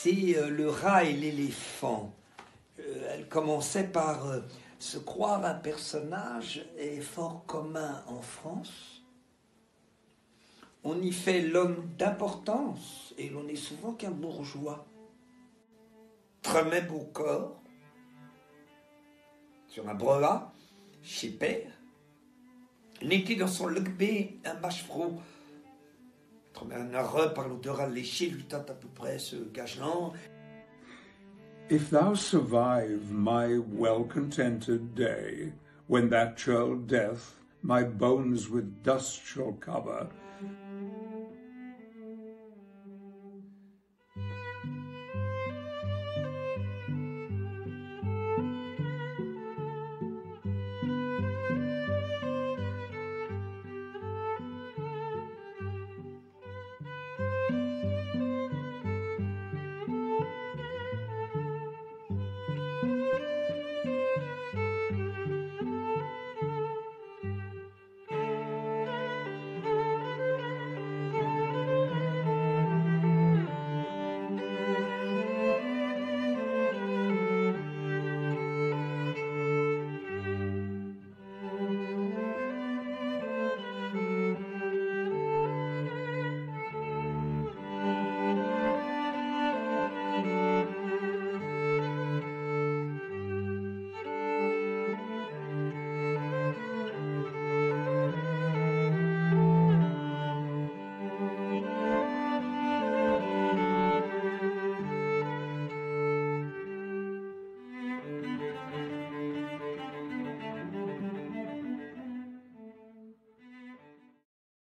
c'est le rat et l'éléphant. Elle commençait par se croire un personnage est fort commun en France. On y fait l'homme d'importance et l'on n'est souvent qu'un bourgeois. Très beau corps, sur un brevat, chez père. N'était dans son lugbe un mâche-fro. Un heureux par l'odeur alléchée lui tente à peu près ce gage-là. If thou survive my well-contented day, when that churl death my bones with dust shall cover,